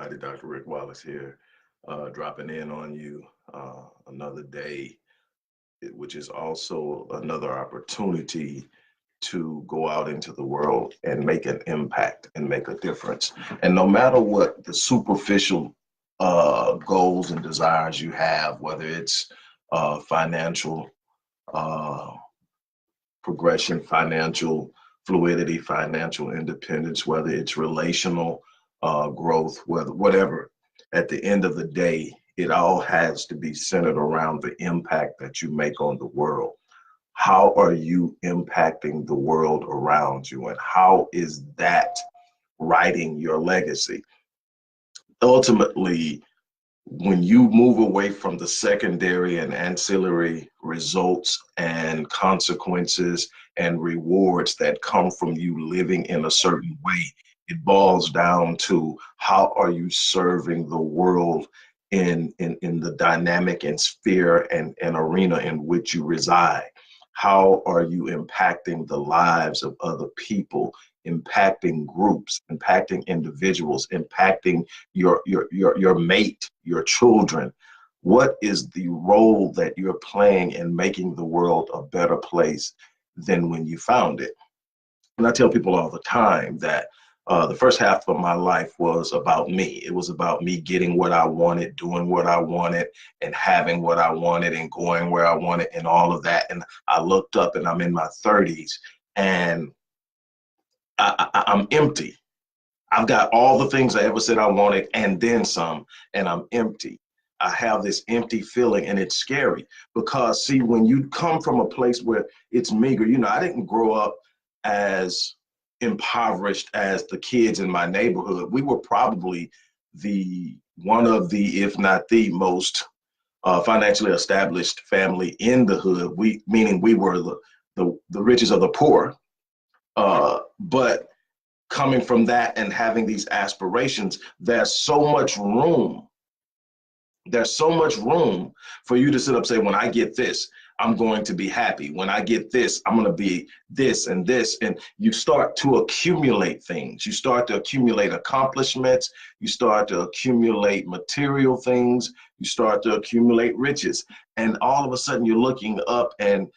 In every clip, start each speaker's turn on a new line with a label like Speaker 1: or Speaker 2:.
Speaker 1: everybody. Dr. Rick Wallace here, dropping in on you another day, which is also another opportunity to go out into the world and make an impact and make a difference. And no matter what the superficial goals and desires you have, whether it's financial uh, progression, financial fluidity, financial independence, whether it's relational growth, whatever. At the end of the day, it all has to be centered around the impact that you make on the world. How are you impacting the world around you, and how is that writing your legacy? Ultimately, when you move away from the secondary and ancillary results and consequences and rewards that come from you living in a certain way, it boils down to how are you serving the world in the dynamic and sphere and arena in which you reside. How are you impacting the lives of other people, impacting groups, impacting individuals, impacting your mate, your children? What is the role that you're playing in making the world a better place than when you found it? And I tell people all the time that the first half of my life was about me. It was about me getting what I wanted, doing what I wanted, and having what I wanted, and going where I wanted, and all of that. And I looked up, and I'm in my 30s, and I'm empty. I've got all the things I ever said I wanted, and then some, and I'm empty. I have this empty feeling, and it's scary because, see, when you come from a place where it's meager, I didn't grow up as impoverished as the kids in my neighborhood. We were probably one of the, if not the most financially established family in the hood. Meaning we were the richest of the poor. But coming from that and having these aspirations, there's so much room for you to sit up and say, when I get this, I'm going to be happy. When I get this, I'm going to be this and this. And you start to accumulate things. You start to accumulate accomplishments. You start to accumulate material things. You start to accumulate riches. And all of a sudden you're looking up and,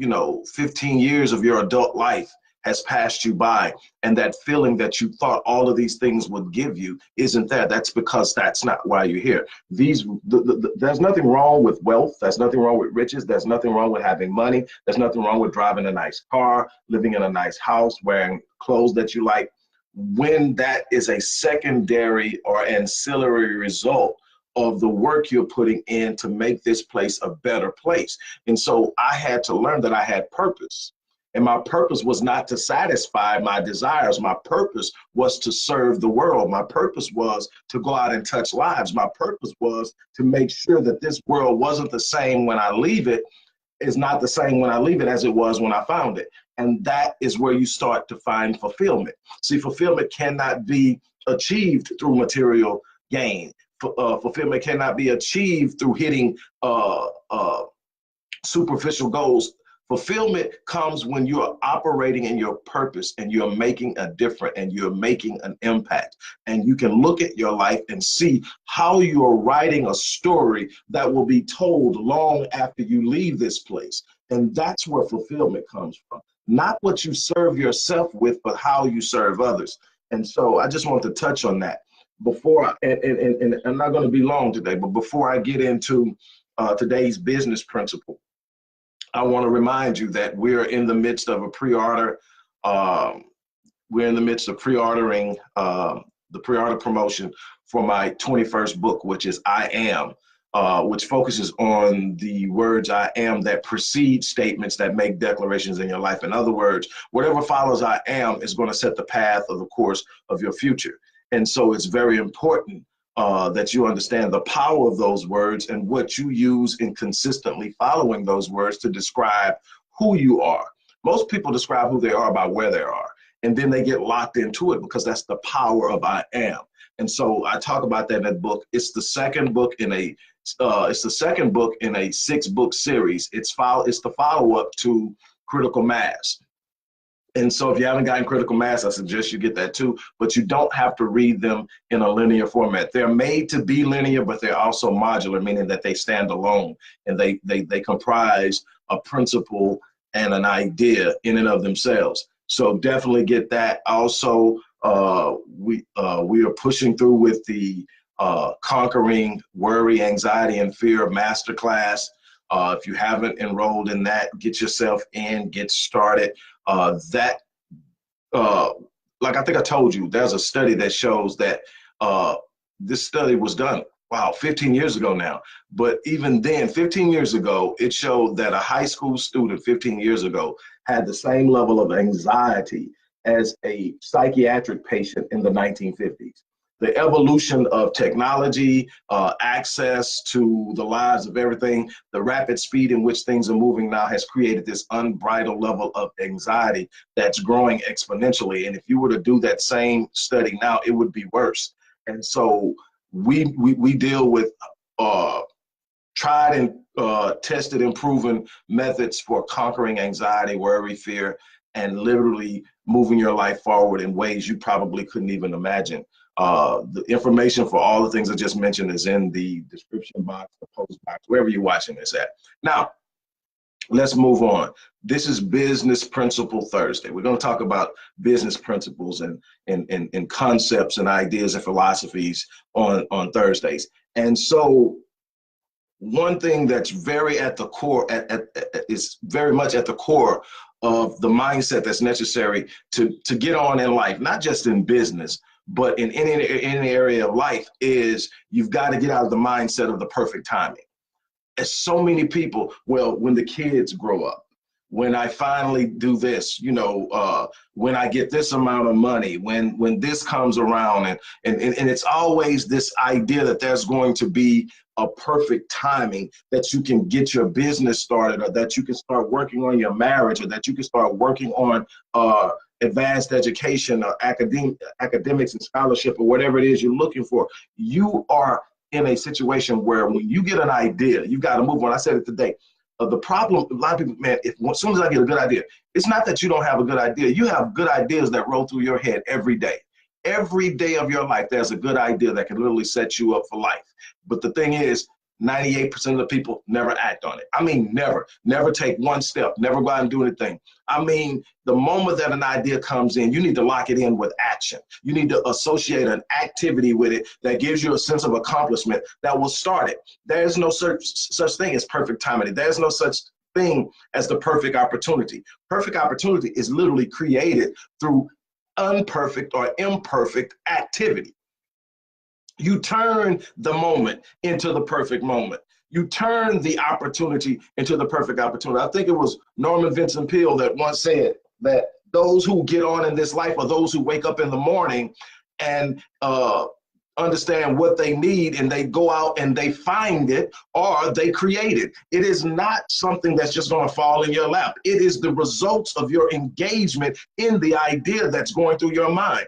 Speaker 1: 15 years of your adult life has passed you by, and that feeling that you thought all of these things would give you isn't there. That's because that's not why you're here. There's nothing wrong with wealth. There's nothing wrong with riches. There's nothing wrong with having money. There's nothing wrong with driving a nice car, living in a nice house, wearing clothes that you like. When that is a secondary or ancillary result of the work you're putting in to make this place a better place. And so I had to learn that I had purpose. And my purpose was not to satisfy my desires. My purpose was to serve the world. My purpose was to go out and touch lives. My purpose was to make sure that this world wasn't the same when I leave it, is not the same when I leave it as it was when I found it. And that is where you start to find fulfillment. See, fulfillment cannot be achieved through material gain. Fulfillment cannot be achieved through hitting superficial goals. Fulfillment comes when you're operating in your purpose and you're making a difference and you're making an impact. And you can look at your life and see how you're writing a story that will be told long after you leave this place. And that's where fulfillment comes from. Not what you serve yourself with, but how you serve others. And so I just want to touch on that before, and I'm not going to be long today, but before I get into today's business principle, I want to remind you that we're in the midst of a pre-order. We're in the midst of pre-ordering the pre-order promotion for my 21st book, which is I Am, which focuses on the words I am that precede statements that make declarations in your life. In other words, whatever follows I am is going to set the path of the course of your future. And so it's very important that you understand the power of those words and what you use in consistently following those words to describe who you are. Most people describe who they are by where they are, and then they get locked into it because that's the power of I am. And so I talk about that in that book. It's the second book in a 6-book series. It's the follow-up to Critical Mass. And so if you haven't gotten Critical Mass, I suggest you get that too, but you don't have to read them in a linear format. They're made to be linear, but they're also modular, meaning that they stand alone and they comprise a principle and an idea in and of themselves. So definitely get that. Also, we are pushing through with the Conquering Worry, Anxiety, and Fear Masterclass. If you haven't enrolled in that, get yourself in, get started. That like I think I told you, there's a study that shows that this study was done, wow, 15 years ago now. But even then, 15 years ago, it showed that a high school student 15 years ago had the same level of anxiety as a psychiatric patient in the 1950s. The evolution of technology, access to the lives of everything, the rapid speed in which things are moving now has created this unbridled level of anxiety that's growing exponentially. And if you were to do that same study now, it would be worse. And so we deal with tried and tested and proven methods for conquering anxiety, worry, fear, and literally moving your life forward in ways you probably couldn't even imagine. The information for all the things I just mentioned is in the description box, the post box, wherever you're watching this at. Now, let's move on. This is Business Principle Thursday. We're going to talk about business principles and concepts and ideas and philosophies on Thursdays. And so one thing that's very at the core, is very much at the core of the mindset that's necessary to get on in life, not just in business, but in any area of life, is you've got to get out of the mindset of the perfect timing. As so many people, well, when the kids grow up, when I finally do this, when I get this amount of money, when this comes around, and it's always this idea that there's going to be a perfect timing that you can get your business started, or that you can start working on your marriage, or that you can start working on advanced education or academics and scholarship, or whatever it is you're looking for. You are in a situation where when you get an idea, you got to move on. I said it today. The problem, a lot of people, man, as soon as I get a good idea, it's not that you don't have a good idea. You have good ideas that roll through your head every day. Every day of your life, there's a good idea that can literally set you up for life. But the thing is, 98% of the people never act on it. I mean, never take one step, never go out and do anything. I mean, the moment that an idea comes in, you need to lock it in with action. You need to associate an activity with it that gives you a sense of accomplishment that will start it. There's no such thing as perfect timing. There's no such thing as the perfect opportunity. Perfect opportunity is literally created through unperfect or imperfect activity. You turn the moment into the perfect moment. You turn the opportunity into the perfect opportunity. I think it was Norman Vincent Peale that once said that those who get on in this life are those who wake up in the morning and understand what they need, and they go out and they find it, or they create it. It is not something that's just going to fall in your lap. It is the results of your engagement in the idea that's going through your mind.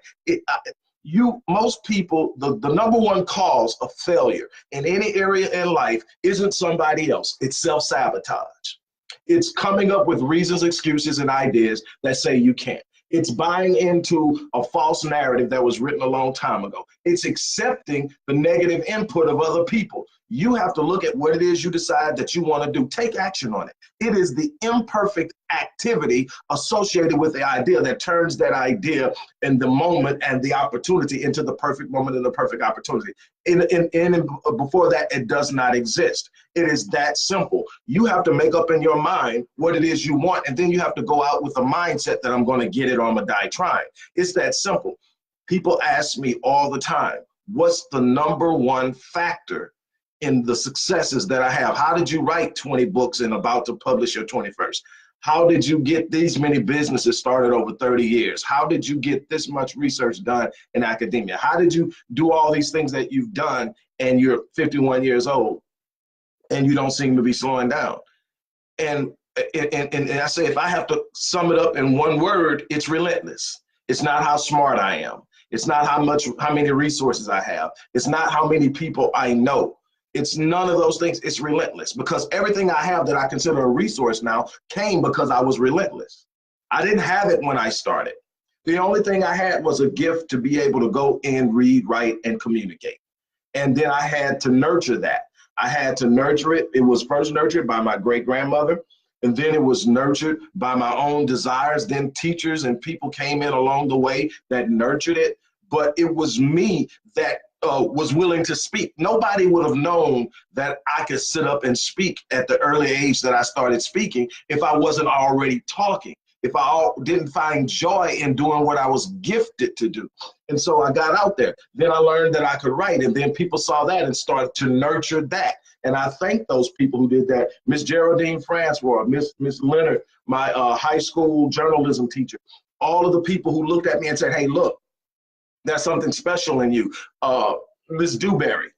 Speaker 1: Most people, the number one cause of failure in any area in life isn't somebody else. It's self-sabotage. It's coming up with reasons, excuses, and ideas that say you can't. It's buying into a false narrative that was written a long time ago. It's accepting the negative input of other people. You have to look at what it is you decide that you want to do. Take action on it. It is the imperfect activity associated with the idea that turns that idea in the moment and the opportunity into the perfect moment and the perfect opportunity. Before that, it does not exist. It is that simple. You have to make up in your mind what it is you want, and then you have to go out with a mindset that I'm going to get it or I'm going to die trying. It's that simple. People ask me all the time, what's the number one factor in the successes that I have? How did you write 20 books and about to publish your 21st? How did you get these many businesses started over 30 years? How did you get this much research done in academia? How did you do all these things that you've done and you're 51 years old and you don't seem to be slowing down? And I say, if I have to sum it up in one word, it's relentless. It's not how smart I am. It's not how many resources I have. It's not how many people I know. It's none of those things. It's relentless, because everything I have that I consider a resource now came because I was relentless. I didn't have it when I started. The only thing I had was a gift to be able to go in, read, write, and communicate. And then I had to nurture that. I had to nurture it. It was first nurtured by my great grandmother, and then it was nurtured by my own desires. Then teachers and people came in along the way that nurtured it. But it was me that was willing to speak. Nobody would have known that I could sit up and speak at the early age that I started speaking if I wasn't already talking, if I didn't find joy in doing what I was gifted to do. And so I got out there. Then I learned that I could write, and then people saw that and started to nurture that. And I thank those people who did that. Miss Geraldine Francois, Miss Leonard, my high school journalism teacher, all of the people who looked at me and said, hey, look, there's something special in you. Miss Dewberry,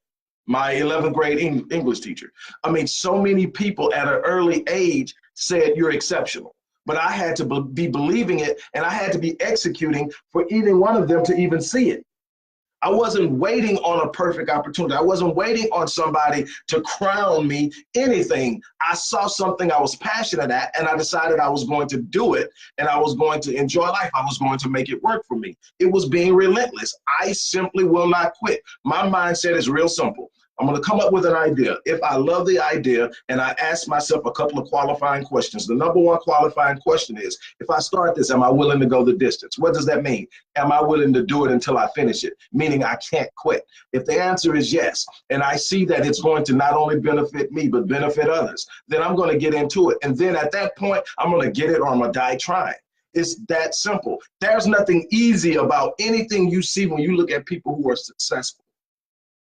Speaker 1: my 11th grade English teacher. I mean, so many people at an early age said you're exceptional. But I had to be believing it, and I had to be executing for either one of them to even see it. I wasn't waiting on a perfect opportunity. I wasn't waiting on somebody to crown me anything. I saw something I was passionate at, and I decided I was going to do it, and I was going to enjoy life. I was going to make it work for me. It was being relentless. I simply will not quit. My mindset is real simple. I'm going to come up with an idea. If I love the idea and I ask myself a couple of qualifying questions, the number one qualifying question is, if I start this, am I willing to go the distance? What does that mean? Am I willing to do it until I finish it? Meaning I can't quit. If the answer is yes, and I see that it's going to not only benefit me, but benefit others, then I'm going to get into it. And then at that point, I'm going to get it or I'm going to die trying. It's that simple. There's nothing easy about anything you see when you look at people who are successful,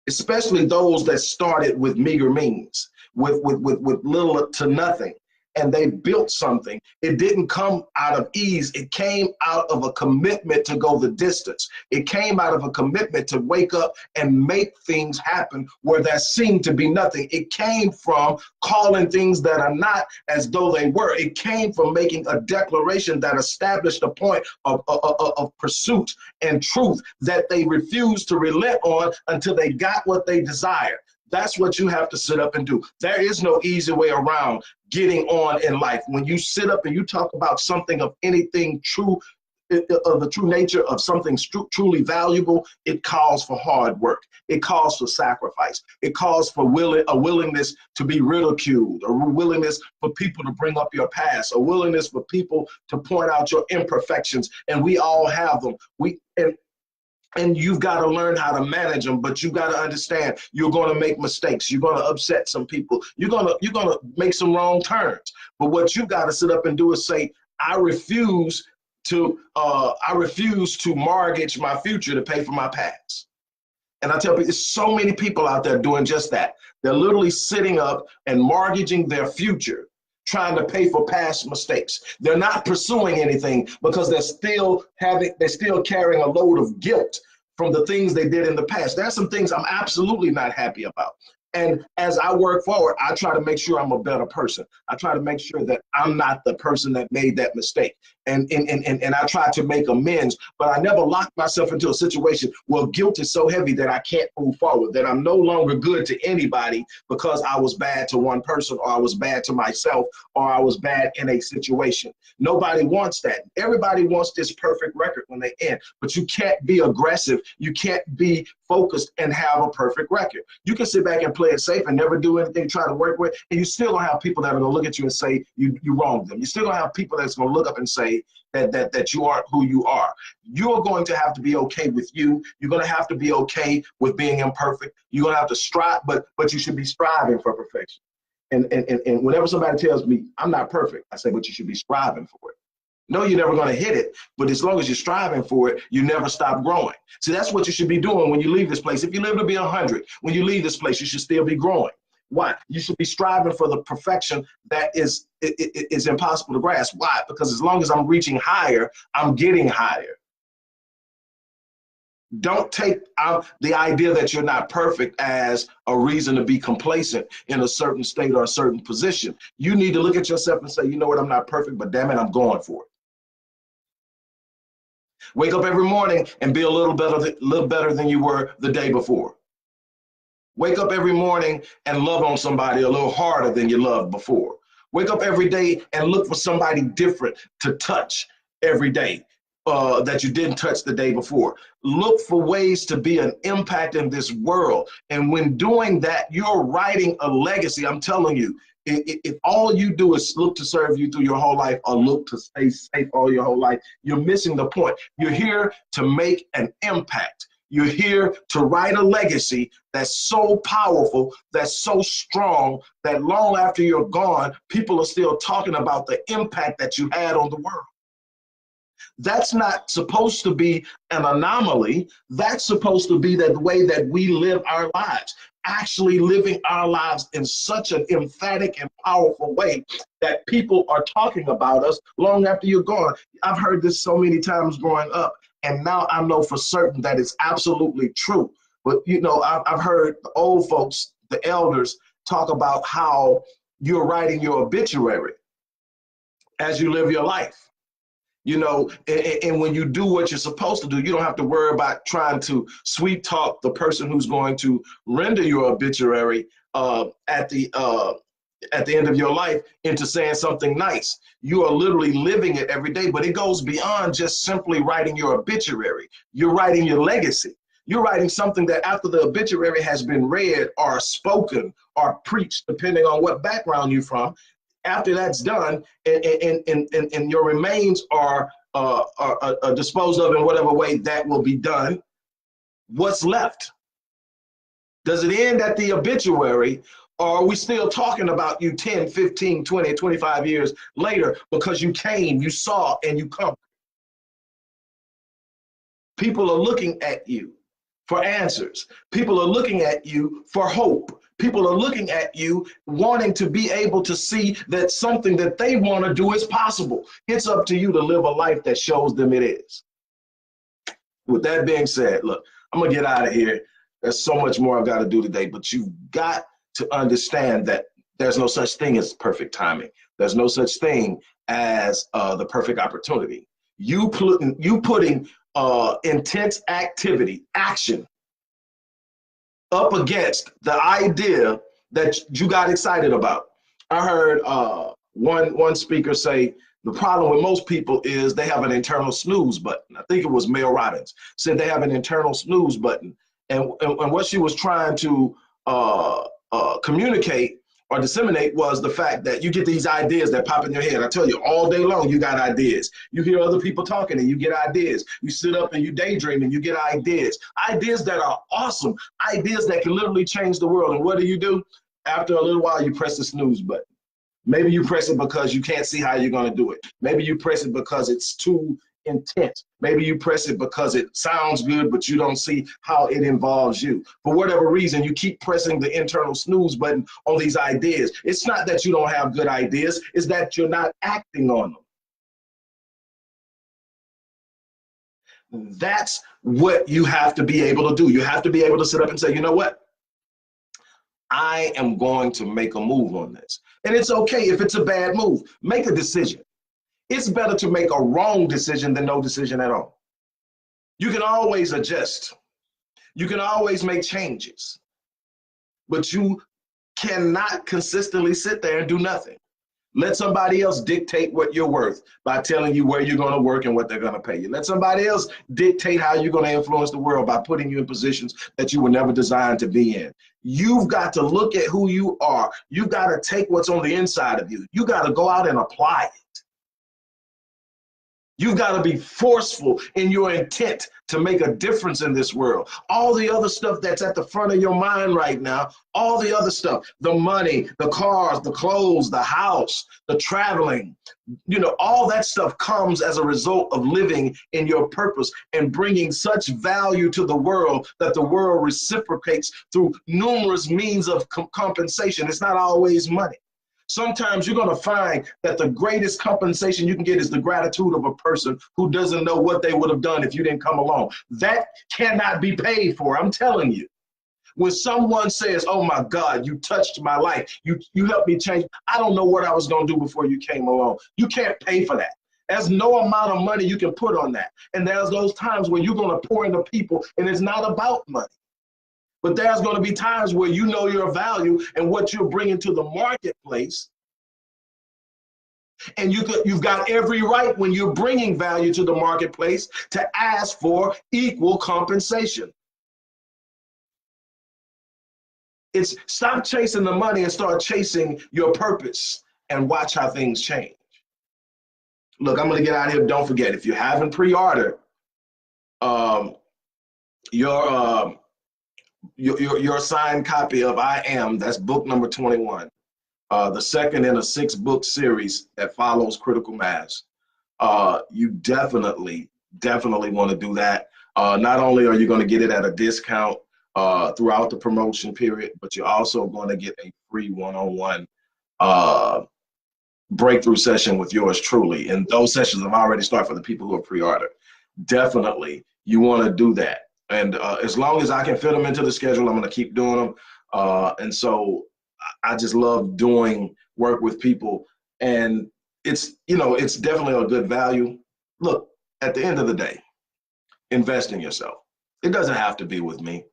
Speaker 1: especially those that started with meager means, with little to nothing, and they built something. It didn't come out of ease. It came out of a commitment to go the distance. It came out of a commitment to wake up and make things happen where there seemed to be nothing. It came from calling things that are not as though they were. It came from making a declaration that established a point of pursuit and truth that they refused to relent on until they got what they desired. That's what you have to sit up and do. There is no easy way around getting on in life. When you sit up and you talk about something of anything true, of the true nature of something truly valuable, it calls for hard work. It calls for sacrifice. It calls for a willingness to be ridiculed, a willingness for people to bring up your past, a willingness for people to point out your imperfections. And we all have them. And you've got to learn how to manage them, but you got to understand you're going to make mistakes. You're going to upset some people. You're going to make some wrong turns. But what you got to sit up and do is say, I refuse to mortgage my future to pay for my past. And I tell people, there's so many people out there doing just that. They're literally sitting up and mortgaging their future, trying to pay for past mistakes. They're not pursuing anything because they're still carrying a load of guilt from the things they did in the past. There's some things I'm absolutely not happy about. And as I work forward, I try to make sure I'm a better person. I try to make sure that I'm not the person that made that mistake. And I try to make amends, but I never lock myself into a situation where guilt is so heavy that I can't move forward, that I'm no longer good to anybody because I was bad to one person, or I was bad to myself, or I was bad in a situation. Nobody wants that. Everybody wants this perfect record when they end, but you can't be aggressive. You can't be focused and have a perfect record. You can sit back and play it safe and never do anything, try to work with, and you still gonna have people that are gonna look at you and say you wronged them. You still gonna have people that's gonna look up and say that you aren't who you are. You're going to have to be okay with you. You're going to have to be okay with being imperfect. You're going to have to strive, but you should be striving for perfection. And whenever somebody tells me I'm not perfect, I say, but you should be striving for it. No, you're never going to hit it, but as long as you're striving for it, you never stop growing. So that's what you should be doing when you leave this place. If you live to be 100, when you leave this place, you should still be growing. Why? You should be striving for the perfection that is impossible to grasp. Why? Because as long as I'm reaching higher, I'm getting higher. Don't take the idea that you're not perfect as a reason to be complacent in a certain state or a certain position. You need to look at yourself and say, you know what, I'm not perfect, but damn it, I'm going for it. Wake up every morning and be a little better than you were the day before. Wake up every morning and love on somebody a little harder than you loved before. Wake up every day and look for somebody different to touch every day that you didn't touch the day before. Look for ways to be an impact in this world. And when doing that, you're writing a legacy. I'm telling you, if all you do is look to serve you through your whole life or look to stay safe all your whole life, you're missing the point. You're here to make an impact. You're here to write a legacy that's so powerful, that's so strong, that long after you're gone, people are still talking about the impact that you had on the world. That's not supposed to be an anomaly. That's supposed to be the way that we live our lives, actually living our lives in such an emphatic and powerful way that people are talking about us long after you're gone. I've heard this so many times growing up, and now I know for certain that it's absolutely true. But, you know, I've heard the old folks, the elders, talk about how you're writing your obituary as you live your life. You know, and when you do what you're supposed to do, you don't have to worry about trying to sweet talk the person who's going to render your obituary at the end of your life into saying something nice. You are literally living it every day, but it goes beyond just simply writing your obituary. You're writing your legacy. You're writing something that after the obituary has been read or spoken or preached, depending on what background you're from, after that's done and your remains are disposed of in whatever way that will be done, what's left? Does it end at the obituary, or are we still talking about you 10, 15, 20, 25 years later because you came, you saw, and you come? People are looking at you for answers. People are looking at you for hope. People are looking at you wanting to be able to see that something that they want to do is possible. It's up to you to live a life that shows them it is. With that being said, look, I'm going to get out of here. There's so much more I've got to do today, but you've got to understand that there's no such thing as perfect timing. There's no such thing as the perfect opportunity. You putting intense activity, action, up against the idea that you got excited about. I heard one speaker say the problem with most people is they have an internal snooze button. I think it was Mel Robbins said they have an internal snooze button, and what she was trying to communicate or disseminate was the fact that you get these ideas that pop in your head. I tell you, all day long, you got ideas. You hear other people talking and you get ideas. You sit up and you daydream and you get ideas. Ideas that are awesome. Ideas that can literally change the world. And what do? After a little while, you press the snooze button. Maybe you press it because you can't see how you're going to do it. Maybe you press it because it's too intense. Maybe you press it because it sounds good, but you don't see how it involves you. For whatever reason, you keep pressing the internal snooze button on these ideas. It's not that you don't have good ideas, it's that you're not acting on them. That's what you have to be able to do. You have to be able to sit up and say, you know what? I am going to make a move on this. And it's okay if it's a bad move. Make a decision. It's better to make a wrong decision than no decision at all. You can always adjust. You can always make changes. But you cannot consistently sit there and do nothing. Let somebody else dictate what you're worth by telling you where you're going to work and what they're going to pay you. Let somebody else dictate how you're going to influence the world by putting you in positions that you were never designed to be in. You've got to look at who you are. You've got to take what's on the inside of you. You got to go out and apply it. You've got to be forceful in your intent to make a difference in this world. All the other stuff that's at the front of your mind right now, all the other stuff, the money, the cars, the clothes, the house, the traveling, you know, all that stuff comes as a result of living in your purpose and bringing such value to the world that the world reciprocates through numerous means of compensation. It's not always money. Sometimes you're going to find that the greatest compensation you can get is the gratitude of a person who doesn't know what they would have done if you didn't come along. That cannot be paid for, I'm telling you. When someone says, oh my God, you touched my life, you helped me change, I don't know what I was going to do before you came along. You can't pay for that. There's no amount of money you can put on that. And there's those times where you're going to pour into people and it's not about money. But there's going to be times where you know your value and what you're bringing to the marketplace And you've got every right when you're bringing value to the marketplace to ask for equal compensation. It's stop chasing the money and start chasing your purpose and watch how things change. Look, I'm going to get out of here. Don't forget, if you haven't pre-ordered um, your signed copy of I Am, that's book number 21, the second in a 6-book series that follows Critical Mass. You definitely want to do that. Not only are you going to get it at a discount throughout the promotion period, but you're also going to get a free one-on-one breakthrough session with yours truly. And those sessions have already started for the people who are pre-ordered. Definitely, you want to do that. And as long as I can fit them into the schedule, I'm going to keep doing them. And so I just love doing work with people. And it's definitely a good value. Look, at the end of the day, invest in yourself. It doesn't have to be with me.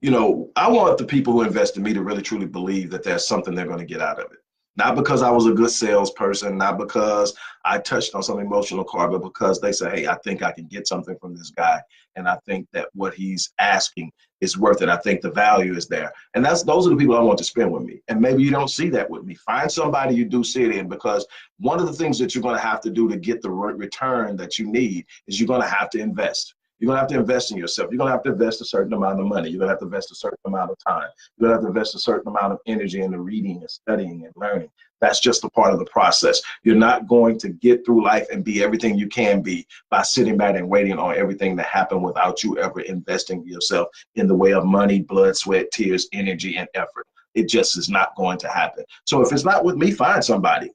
Speaker 1: I want the people who invest in me to really truly believe that there's something they're going to get out of it. Not because I was a good salesperson, not because I touched on some emotional chord, but because they say, hey, I think I can get something from this guy. And I think that what he's asking is worth it. I think the value is there. And those are the people I want to spend with me. And maybe you don't see that with me. Find somebody you do see it in, because one of the things that you're going to have to do to get the return that you need is you're going to have to invest. You're going to have to invest in yourself. You're going to have to invest a certain amount of money. You're going to have to invest a certain amount of time. You're going to have to invest a certain amount of energy into reading and studying and learning. That's just a part of the process. You're not going to get through life and be everything you can be by sitting back and waiting on everything to happen without you ever investing yourself in the way of money, blood, sweat, tears, energy, and effort. It just is not going to happen. So if it's not with me, find somebody.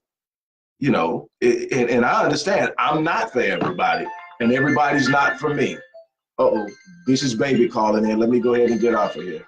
Speaker 1: And I understand I'm not for everybody, and everybody's not for me. Uh-oh, this is baby calling in. Let me go ahead and get off of here.